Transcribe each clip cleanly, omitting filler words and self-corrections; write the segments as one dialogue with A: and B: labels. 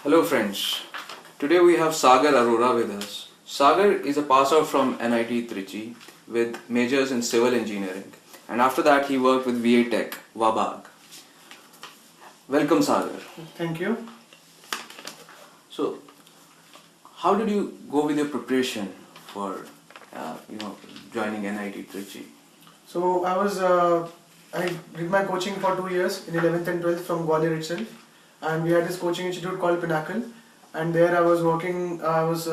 A: Hello friends, today we have Sagar Arora with us. Sagar is a passer from NIT Trichy with majors in civil engineering, and after that he worked with VA Tech, Wabag. Welcome Sagar.
B: Thank you.
A: So, how did you go with your preparation for joining NIT Trichy?
B: So I did my coaching for 2 years in 11th and 12th from Gwalior itself, and we had this coaching institute called Pinnacle, and there I was working. I was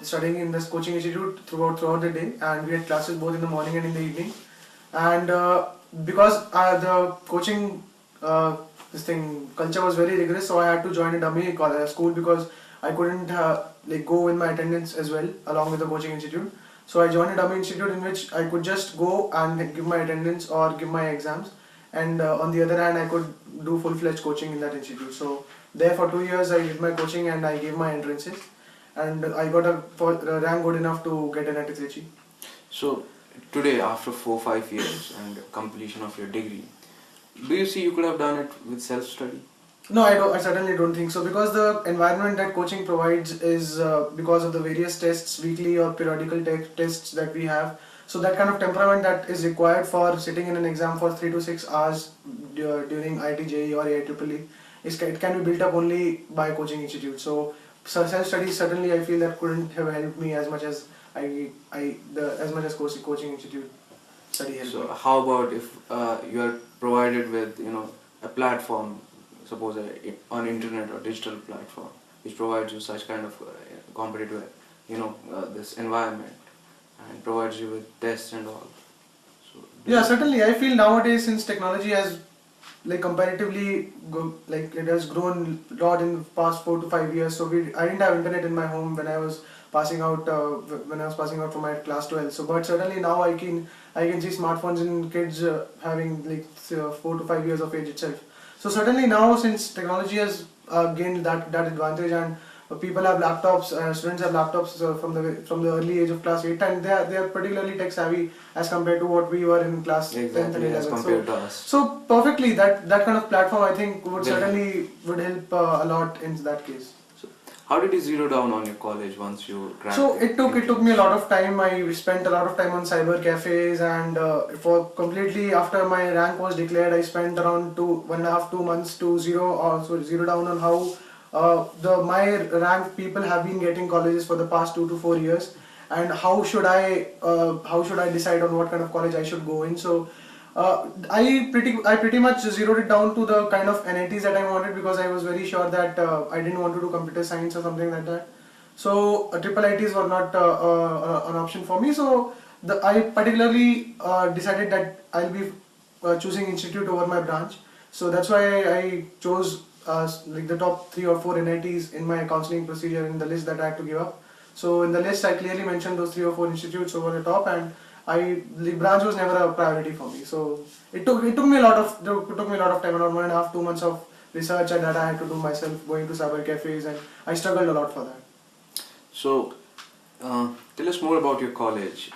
B: studying in this coaching institute throughout the day, and we had classes both in the morning and in the evening. And because the coaching culture was very rigorous, so I had to join a dummy school because I couldn't go in my attendance as well along with the coaching institute. So I joined a dummy institute in which I could just go and give my attendance or give my exams, and on the other hand I could do full-fledged coaching in that institute. So there for 2 years I did my coaching and I gave my entrances, and I got a rank good enough to get an NIT Trichy.
A: So, today after 4-5 years and completion of your degree, do you see you could have done it with self-study?
B: No, I certainly don't think so, because the environment that coaching provides is because of the various tests, weekly or periodical tests that we have. So that kind of temperament that is required for sitting in an exam for 3 to 6 hours during IIT JEE or IIEEE, it can be built up only by coaching institute. So self-study certainly I feel that couldn't have helped me as much as coaching institute study helped.
A: So how about if you are provided with a platform, suppose on internet or digital platform, which provides you such kind of competitive this environment and provides you with tests and all. So
B: yeah, certainly I feel nowadays, since technology has comparatively it has grown a lot in the past 4 to 5 years. So I didn't have internet in my home when I was passing out from my class 12. So but certainly now I can see smartphones in kids having 4 to 5 years of age itself. So certainly now, since technology has gained that advantage, and people have laptops, students have laptops from the early age of class 8, and they are particularly tech savvy as compared to what we were in class 10th and 11th.
A: As compared to us.
B: So perfectly, that kind of platform I think would help a lot in that case.
A: So how did you zero down on your college once you cracked?
B: So it took me a lot of time. I spent a lot of time on cyber cafes, and for completely after my rank was declared, I spent around 2 months to zero down on how my rank people have been getting colleges for the past 2 to 4 years, and how should I decide on what kind of college I should go in. So I pretty much zeroed it down to the kind of NITs that I wanted, because I was very sure that I didn't want to do computer science or something like that. So triple ITs were not an option for me. So I particularly decided that I'll be choosing institute over my branch. So that's why I chose the top 3 or 4 NITs in my counseling procedure in the list that I had to give up. So in the list I clearly mentioned those 3 or 4 institutes over the top, and the branch was never a priority for me. So it took me a lot of time, around 1.5 2 months of research and that I had to do myself, going to cyber cafes, and I struggled a lot for that.
A: So tell us more about your college,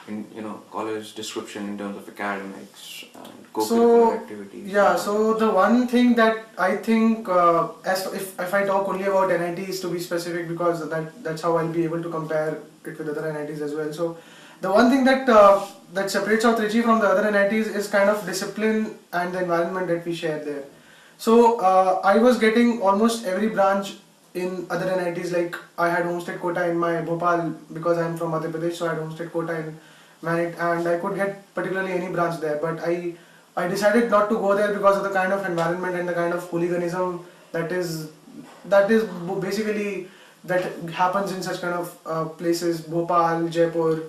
A: college description in terms of academics and co-curricular activities.
B: Yeah, so the one thing that I think, if I talk only about NITs to be specific, because that's how I'll be able to compare it with other NITs as well. So the one thing that separates our Trichy from the other NITs is kind of discipline and the environment that we share there. So I was getting almost every branch in other NITs. Like I had homestead quota in my Bhopal, because I am from Madhya Pradesh, so I had homestead quota in Manit, and I could get particularly any branch there. But I decided not to go there because of the kind of environment and the kind of hooliganism that is basically that happens in such kind of places, Bhopal, Jaipur,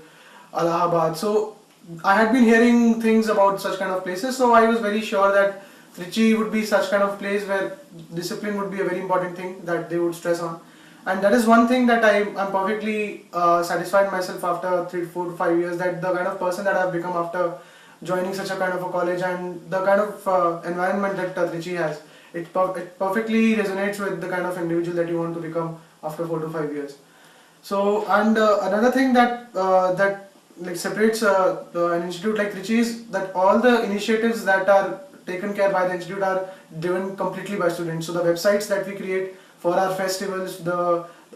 B: Allahabad. So I had been hearing things about such kind of places, so I was very sure that Trichy would be such kind of place where discipline would be a very important thing that they would stress on. And that is one thing that I'm perfectly satisfied myself after 3, 4 to 5 years, that the kind of person that I've become after joining such a kind of a college, and the kind of environment that Trichy has, it perfectly resonates with the kind of individual that you want to become after 4 to 5 years. So, and another thing that separates an institute like Trichy is that all the initiatives that are taken care by the institute are driven completely by students. So the websites that we create for our festivals.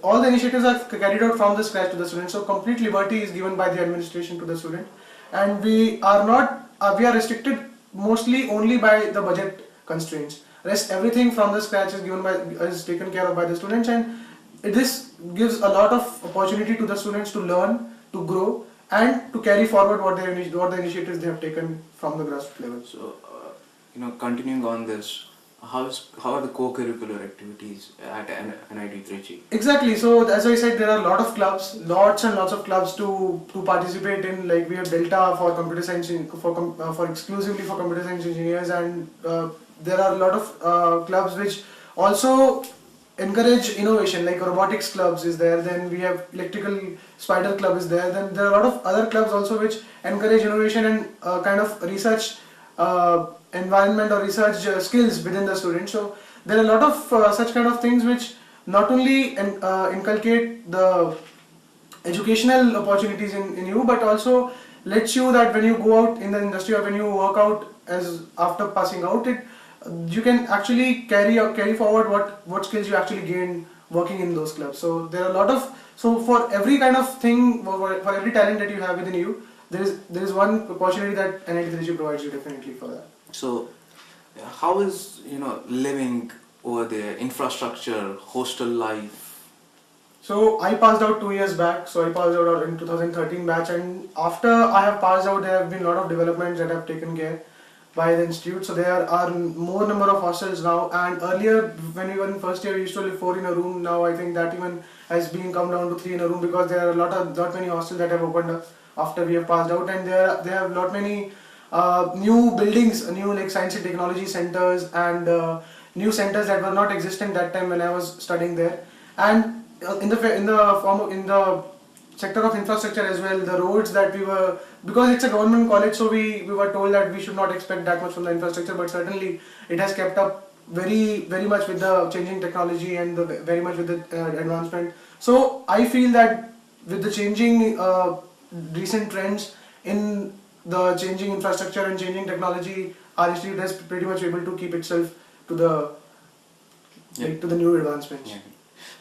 B: All the initiatives are carried out from the scratch to the students. So complete liberty is given by the administration to the student, and we are not we are restricted mostly only by the budget constraints. Rest everything from the scratch is taken care of by the students, and this gives a lot of opportunity to the students to learn, to grow, and to carry forward what the initiatives they have taken from the grassroots level.
A: So, continuing on this, how are the co-curricular activities at NIT Trichy?
B: Exactly. So as I said, there are a lot of clubs, lots and lots of clubs to participate in. Like we have Delta for computer science, for exclusively for computer science engineers, and there are a lot of clubs which also encourage innovation, like robotics clubs is there. Then we have electrical spider club is there. Then there are a lot of other clubs also which encourage innovation and kind of research environment or research skills within the students. So there are a lot of such kind of things which not only inculcate the educational opportunities in you, but also lets you that when you go out in the industry or when you work out as after passing out, you can actually carry forward what skills you actually gain working in those clubs. So there are a lot of, so for every kind of thing, for every talent that you have within you, there is one opportunity that NIT Tiruchirappalli provides you definitely for that.
A: So how is living over there, infrastructure, hostel life?
B: So I passed out 2 years back. So I passed out in 2013 batch, and after I have passed out, there have been a lot of developments that have taken care by the institute. So there are more number of hostels now, and earlier when we were in first year we used to live 4 in a room. Now I think that even has been come down to 3 in a room, because there are lot many hostels that have opened up after we have passed out, and they have lot many new buildings, new like science and technology centers, and new centers that were not existent that time when I was studying there. And in the sector of infrastructure as well, the roads that we were, because it's a government college, so we were told that we should not expect that much from the infrastructure, but certainly it has kept up very much with the changing technology and very much with the advancement. So I feel that with the changing recent trends in the changing infrastructure and changing technology, our institute has pretty much able to keep itself to the to the new advancements.
A: Yeah.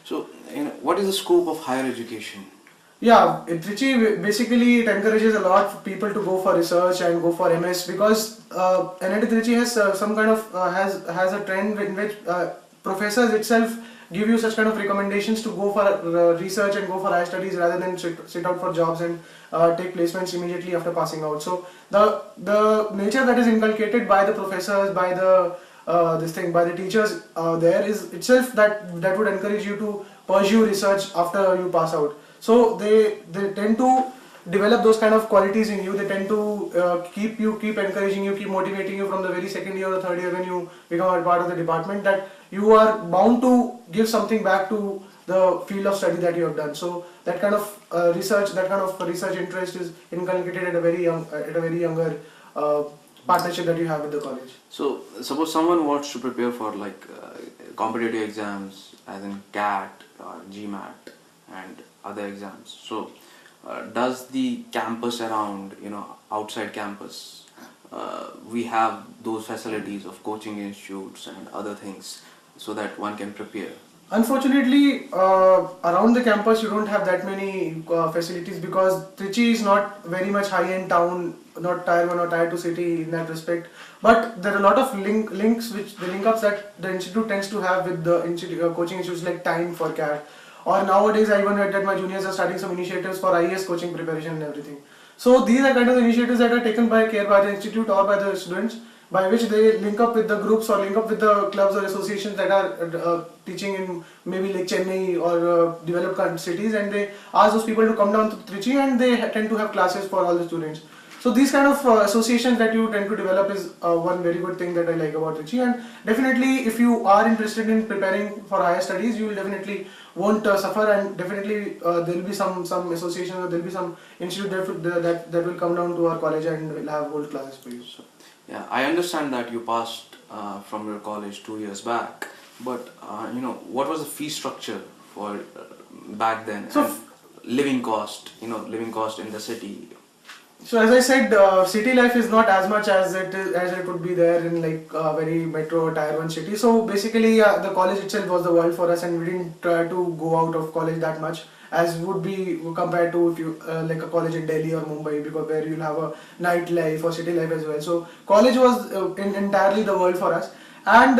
A: So, what is the scope of higher education?
B: Yeah, at Trichy basically it encourages a lot for people to go for research and go for MS, because NIT Trichy has some kind of has a trend in which professors itself give you such kind of recommendations to go for research and go for higher studies rather than sit out for jobs and take placements immediately after passing out. So the nature that is inculcated by the professors, by the by the teachers there is itself that would encourage you to pursue research after you pass out. So they tend to develop those kind of qualities in you. They tend to keep encouraging you, keep motivating you from the very second year or third year when you become a part of the department, that you are bound to give something back to the field of study that you have done. So that kind of research interest is inculcated at a very younger partnership that you have with the college.
A: So suppose someone wants to prepare for like competitive exams as in CAT or GMAT and other exams. So does the campus around, outside campus, we have those facilities of coaching institutes and other things so that one can prepare?
B: Unfortunately, around the campus you don't have that many facilities, because Trichy is not very much high-end town, not tier 1 or tier 2 city in that respect. But there are a lot of links which the link-ups that the institute tends to have with the coaching institutes like Time for CAT. Or nowadays I even heard that my juniors are starting some initiatives for IAS coaching preparation and everything. So these are kind of initiatives that are taken by the institute or by the students, by which they link up with the groups or link up with the clubs or associations that are teaching in maybe like Chennai or developed cities, and they ask those people to come down to Trichy and they tend to have classes for all the students. So these kind of associations that you tend to develop is one very good thing that I like about Trichy. And definitely if you are interested in preparing for higher studies, you will definitely won't suffer, and definitely there will be some association or there will be some institute that will come down to our college and will have gold classes for you. So,
A: yeah, I understand that you passed from your college 2 years back, but what was the fee structure for back then?
B: So
A: and living cost, living cost in the city?
B: So as I said, city life is not as much as it would be there in like very metro or tier 1 city. So basically, the college itself was the world for us, and we didn't try to go out of college that much as would be compared to if you like a college in Delhi or Mumbai, because where you'll have a nightlife or city life as well. So college was entirely the world for us. And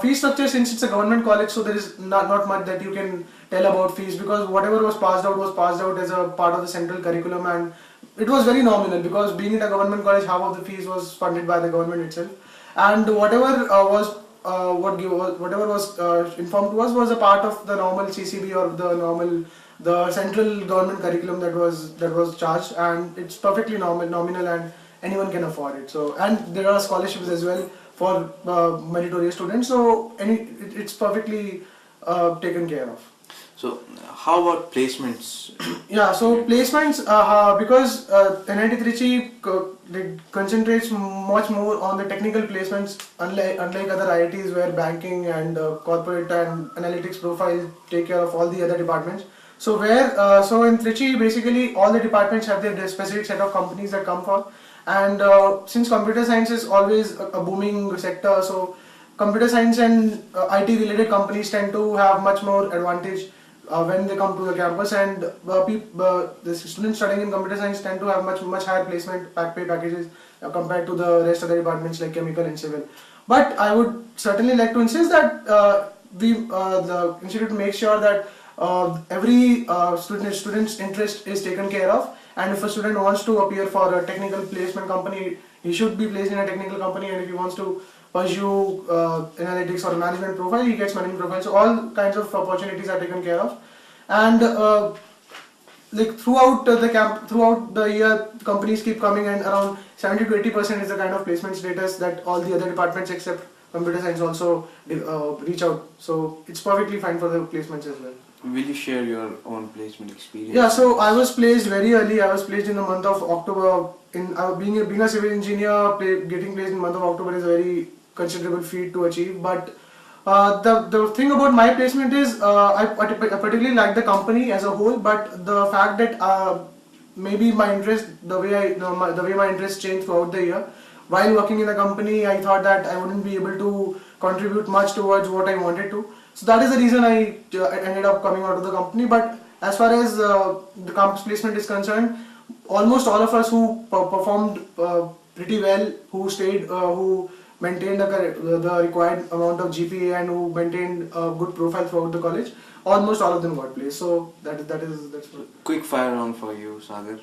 B: fee structure, since it's a government college, so there is not much that you can tell about fees, because whatever was passed out as a part of the central curriculum, and it was very nominal, because being in a government college, half of the fees was funded by the government itself, and whatever whatever was informed to us was a part of the normal CCB or the central government curriculum that was charged, and it's perfectly nominal, and anyone can afford it. So, and there are scholarships as well for meritorious students. So it's perfectly taken care of.
A: So how about placements?
B: Yeah, so placements, because NIT Trichy concentrates much more on the technical placements, unlike other IITs where banking and corporate and analytics profile take care of all the other departments. So so in Trichy, basically all the departments have their specific set of companies that come for, and since computer science is always a booming sector, so computer science and IT related companies tend to have much more advantage when they come to the campus, and the students studying in computer science tend to have much higher placement pay packages compared to the rest of the departments like chemical and civil. But I would certainly like to insist that the institute makes sure that every student's interest is taken care of, and if a student wants to appear for a technical placement company, he should be placed in a technical company, and if he wants to pursue analytics or management profile, he gets management profile. So all kinds of opportunities are taken care of, and like throughout the year, companies keep coming, and around 70 to 80% is the kind of placement status that all the other departments except computer science also reach out. So it's perfectly fine for the placements as well.
A: Will you share your own placement experience?
B: Yeah, so I was placed very early. I was placed in the month of October. Being a civil engineer, getting placed in the month of October is a very considerable feat to achieve. But the thing about my placement is I particularly like the company as a whole, but the fact that maybe my interest, the way my interest changed throughout the year. While working in the company, I thought that I wouldn't be able to contribute much towards what I wanted to. So that is the reason I ended up coming out of the company. But as far as the campus placement is concerned, almost all of us who performed pretty well, who stayed, who maintained the required amount of GPA, and who maintained a good profile throughout the college, almost all of them got placed. So that's good.
A: Quick fire round for you, Sagar.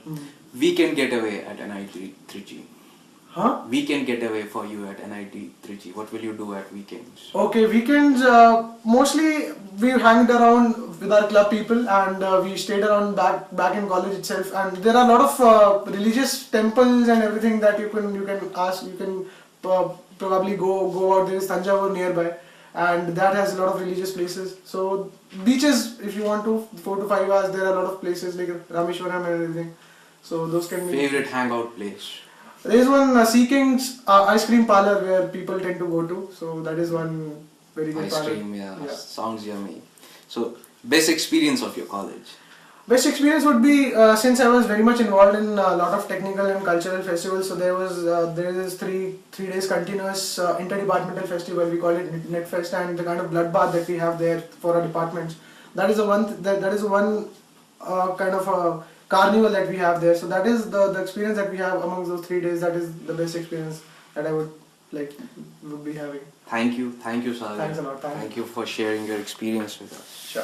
A: Weekend getaway at NIT Trichy.
B: Huh?
A: Weekend getaway for you at NIT Trichy. What will you do at weekends?
B: Okay, weekends, mostly we hanged around with our club people, and we stayed around back in college itself, and there are a lot of religious temples and everything that you can probably go out. There is Tanjavur nearby, and that has a lot of religious places. So beaches, if you want to, 4 to 5 hours, there are a lot of places like Rameshwaram and everything. So those can be...
A: Favorite hangout place?
B: There is one Sea King's ice cream parlor where people tend to go to. So that is one very good parlor.
A: Ice cream, yeah. Sounds yummy. So best experience of your college?
B: Best experience would be since I was very much involved in a lot of technical and cultural festivals. So there is three days continuous interdepartmental festival. We call it NIT Fest, and the kind of bloodbath that we have there for our departments. That is one kind of a carnival that we have there. So that is the experience that we have amongst those 3 days. That is the best experience that I would be having.
A: Thank you, Sagar.
B: Thanks a lot.
A: Thank you for sharing your experience with us.
B: Sure.